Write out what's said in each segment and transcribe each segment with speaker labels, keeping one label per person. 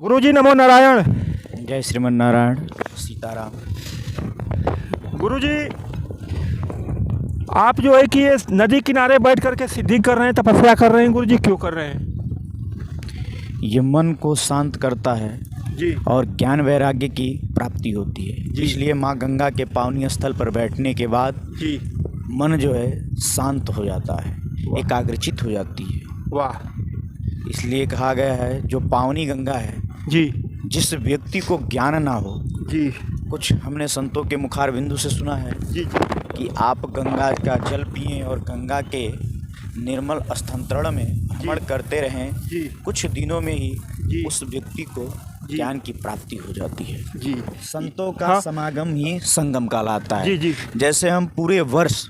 Speaker 1: गुरुजी नमो नारायण।
Speaker 2: जय श्रीमन नारायण सीताराम।
Speaker 1: गुरुजी आप जो है कि ये नदी किनारे बैठ करके सिद्धि कर रहे हैं, तपस्या कर रहे हैं, गुरुजी क्यों कर रहे हैं?
Speaker 2: ये मन को शांत करता है
Speaker 1: जी
Speaker 2: और ज्ञान वैराग्य की प्राप्ति होती है। इसलिए माँ गंगा के पावनी स्थल पर बैठने के बाद
Speaker 1: जी
Speaker 2: मन जो है शांत हो जाता है, एकाग्रचित हो जाती है।
Speaker 1: वाह।
Speaker 2: इसलिए कहा गया है जो पावनी गंगा है,
Speaker 1: जी
Speaker 2: जिस व्यक्ति को ज्ञान ना हो,
Speaker 1: जी
Speaker 2: कुछ हमने संतों के मुखार बिंदु से सुना है
Speaker 1: जी
Speaker 2: कि आप गंगा का जल पिएं और गंगा के निर्मल स्थानांतरण में भ्रमण करते रहें,
Speaker 1: जी
Speaker 2: कुछ दिनों में
Speaker 1: जी।
Speaker 2: ही उस व्यक्ति को ज्ञान की प्राप्ति हो जाती है।
Speaker 1: जी
Speaker 2: संतों का
Speaker 1: हाँ।
Speaker 2: समागम ही संगम कहलाता है।
Speaker 1: जी जी
Speaker 2: जैसे हम पूरे वर्ष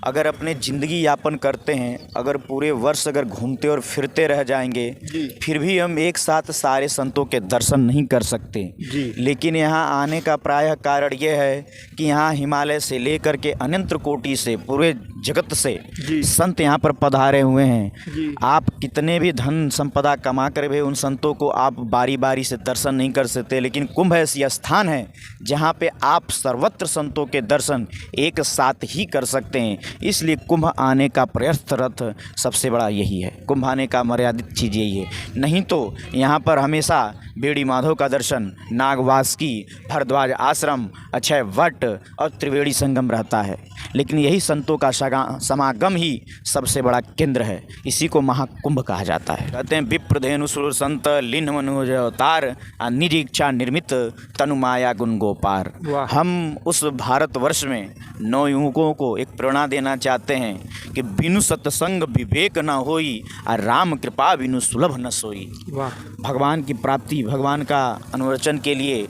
Speaker 2: अगर अपने ज़िंदगी यापन करते हैं, अगर पूरे वर्ष अगर घूमते और फिरते रह जाएंगे,
Speaker 1: जी।
Speaker 2: फिर भी हम एक साथ सारे संतों के दर्शन नहीं कर सकते।
Speaker 1: जी।
Speaker 2: लेकिन यहाँ आने का प्रायः कारण ये है कि यहाँ हिमालय से लेकर के अनंत कोटि से पूरे जगत से
Speaker 1: जी।
Speaker 2: संत यहाँ पर पधारे हुए हैं।
Speaker 1: जी।
Speaker 2: आप कितने भी धन संपदा कमा कर भी उन संतों को आप बारी बारी से दर्शन नहीं कर सकते, लेकिन कुंभ ऐसी स्थान है जहाँ पे आप सर्वत्र संतों के दर्शन एक साथ ही कर सकते हैं। इसलिए कुंभ आने का प्रयस्त रथ सबसे बड़ा यही है। कुंभ आने का मर्यादित चीज़ यही है। नहीं तो यहाँ पर हमेशा बेड़ी माधव का दर्शन, नागवासुकी, भरद्वाज आश्रम, अक्षय वट और त्रिवेणी संगम रहता है। लेकिन यही संतों का समागम ही सबसे बड़ा केंद्र है। इसी को महाकुंभ कहा जाता है। कहते हैं विप्रधेनु सुर संत लिन्ह मनुज अवतार, निज इच्छा निर्मित तनु माया गुण गोपार।
Speaker 1: वाह।
Speaker 2: हम उस भारतवर्ष में नवयुवकों को एक प्रेरणा देना चाहते हैं कि बिनु सत्संग विवेक न होई, और राम कृपा बिनु सुलभ न सोई।
Speaker 1: वाह।
Speaker 2: भगवान की प्राप्ति, भगवान का अनुरचन के लिए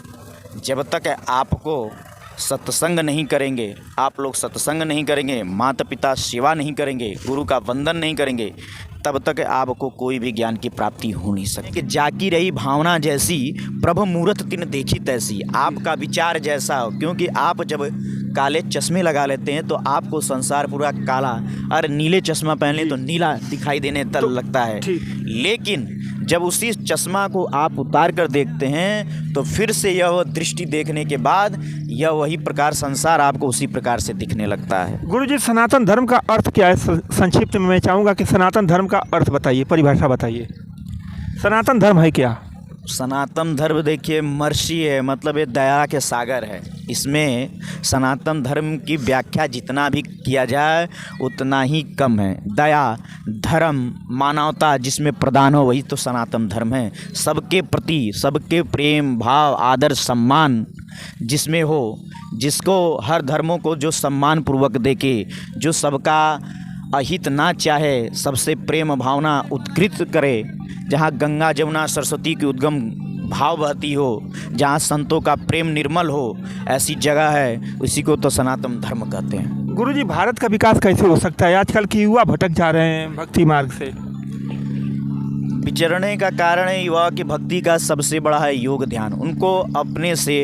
Speaker 2: जब तक आपको सत्संग नहीं करेंगे, आप लोग सत्संग नहीं करेंगे, माता पिता सेवा नहीं करेंगे, गुरु का वंदन नहीं करेंगे, तब तक आपको कोई भी ज्ञान की प्राप्ति हो नहीं सकती। कि जाकी रही भावना जैसी, प्रभु मूरत तिन देखी तैसी। आपका विचार जैसा हो, क्योंकि आप जब काले चश्मे लगा लेते हैं तो आपको संसार पूरा काला, और नीले चश्मा पहन लें तो नीला दिखाई देने तक लगता है। लेकिन जब उसी चश्मा को आप उतार कर देखते हैं तो फिर से यह दृष्टि देखने के बाद यह वही प्रकार संसार आपको उसी प्रकार से दिखने लगता है।
Speaker 1: गुरुजी सनातन धर्म का अर्थ क्या है? संक्षिप्त में मैं चाहूँगा कि सनातन धर्म का अर्थ बताइए, परिभाषा बताइए। सनातन धर्म है क्या?
Speaker 2: सनातन धर्म देखिए मर्सी है, मतलब ये दया के सागर है। इसमें सनातन धर्म की व्याख्या जितना भी किया जाए उतना ही कम है। दया, धर्म, मानवता जिसमें प्रदान हो वही तो सनातन धर्म है। सबके प्रति सबके प्रेम भाव आदर सम्मान जिसमें हो, जिसको हर धर्मों को जो सम्मान पूर्वक देखे, जो सबका अहित ना चाहे, सबसे प्रेम भावना उत्कृत करे, जहाँ गंगा जमुना सरस्वती की उद्गम भाव बहती हो, जहाँ संतों का प्रेम निर्मल हो, ऐसी जगह है, उसी को तो सनातन धर्म कहते हैं।
Speaker 1: गुरुजी भारत का विकास कैसे हो सकता है? आजकल के युवा भटक जा रहे हैं भक्ति मार्ग से।
Speaker 2: विचरने का कारण है युवा की भक्ति का सबसे बड़ा है योग ध्यान। उनको अपने से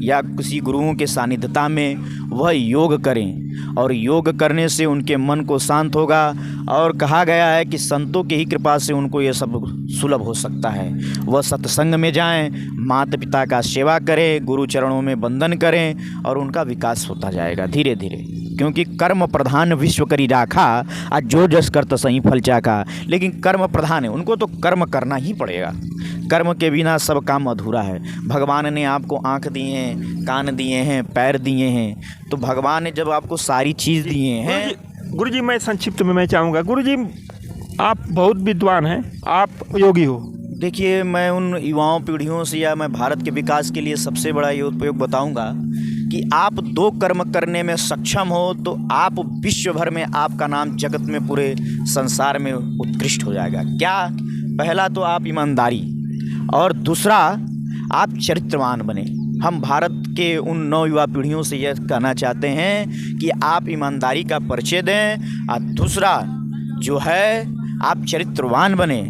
Speaker 2: या किसी गुरुओं के सानिध्यता में वह योग करें, और योग करने से उनके मन को शांत होगा। और कहा गया है कि संतों की ही कृपा से उनको ये सब सुलभ हो सकता है। वह सत्संग में जाएं, माता पिता का सेवा करें, गुरु चरणों में वंदन करें, और उनका विकास होता जाएगा धीरे धीरे। क्योंकि कर्म प्रधान विश्व करी राखा, आज जो जस करत सही फल चाखा। लेकिन कर्म प्रधान है, उनको तो कर्म करना ही पड़ेगा। कर्म के बिना सब काम अधूरा है। भगवान ने आपको आँख दिए हैं, कान दिए हैं, पैर दिए हैं, तो भगवान ने जब आपको सारी चीज़ दिए हैं।
Speaker 1: गुरुजी मैं संक्षिप्त में मैं चाहूँगा, गुरुजी आप बहुत विद्वान हैं, आप योगी हो।
Speaker 2: देखिए मैं उन युवाओं पीढ़ियों से या मैं भारत के विकास के लिए सबसे बड़ा ये उपयोग बताऊंगा कि आप दो कर्म करने में सक्षम हो तो आप विश्व भर में आपका नाम जगत में पूरे संसार में उत्कृष्ट हो जाएगा। क्या? पहला तो आप ईमानदारी, और दूसरा आप चरित्रवान बने। हम भारत के उन नवयुवा पीढ़ियों से यह कहना चाहते हैं कि आप ईमानदारी का परिचय दें, और दूसरा जो है आप चरित्रवान बने,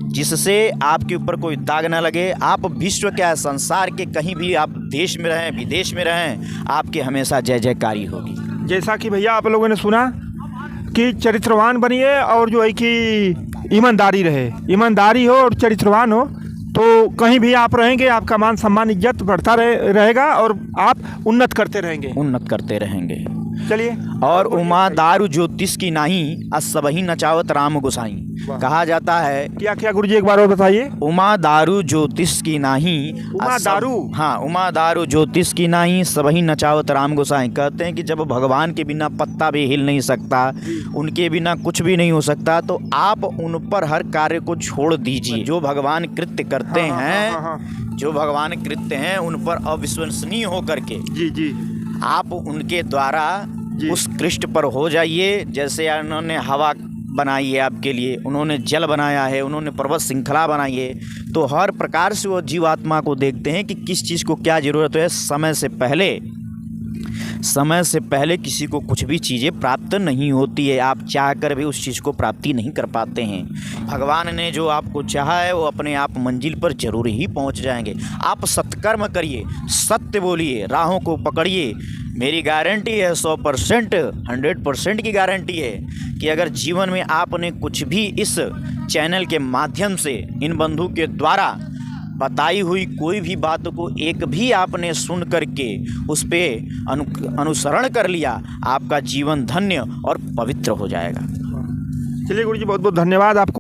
Speaker 2: जिससे आपके ऊपर कोई दाग ना लगे। आप विश्व क्या संसार के कहीं भी आप देश में रहें विदेश में रहें, आपके हमेशा जय जयकारी होगी।
Speaker 1: जैसा कि भैया आप लोगों ने सुना कि चरित्रवान बनिए और जो है कि ईमानदारी रहे, ईमानदारी हो और चरित्रवान हो तो कहीं भी आप रहेंगे आपका मान सम्मान इज्जत बढ़ता रहेगा और आप उन्नत करते रहेंगे। चलिए।
Speaker 2: और उमा दारू ज्योतिष की नाही असबही नचावत राम गोसाई। कहा जाता है
Speaker 1: क्या क्या गुरुजी एक बार और बताइए।
Speaker 2: उमा दारू ज्योतिष की नाही
Speaker 1: उमा दारू।
Speaker 2: हाँ, उमा दारू ज्योतिष की नाही सबही नचावत राम गोसाई। कहते हैं कि जब भगवान के बिना पत्ता भी हिल नहीं सकता, उनके बिना कुछ भी नहीं हो सकता, तो आप उन पर हर कार्य को छोड़ दीजिए। जो भगवान कृत्य करते हैं, जो भगवान कृत्य हैं उन पर अविश्वसनीय होकर के
Speaker 1: जी
Speaker 2: आप उनके द्वारा उस कृष्ण पर हो जाइए। जैसे उन्होंने हवा बनाई है आपके लिए, उन्होंने जल बनाया है, उन्होंने पर्वत श्रृंखला बनाई है, तो हर प्रकार से वो जीवात्मा को देखते हैं कि किस चीज़ को क्या ज़रूरत है। समय से पहले किसी को कुछ भी चीज़ें प्राप्त नहीं होती है। आप चाह कर भी उस चीज़ को प्राप्ति नहीं कर पाते हैं। भगवान ने जो आपको चाहा है वो अपने आप मंजिल पर जरूर ही पहुंच जाएंगे। आप सत्कर्म करिए, सत्य बोलिए, राहों को पकड़िए। मेरी गारंटी है 100%, 100% की गारंटी है कि अगर जीवन में आपने कुछ भी इस चैनल के माध्यम से इन बंधु के द्वारा बताई हुई कोई भी बात को एक भी आपने सुन करके उस पे अनुसरण कर लिया, आपका जीवन धन्य और पवित्र हो जाएगा।
Speaker 1: चलिए गुरुजी, बहुत बहुत धन्यवाद आपको।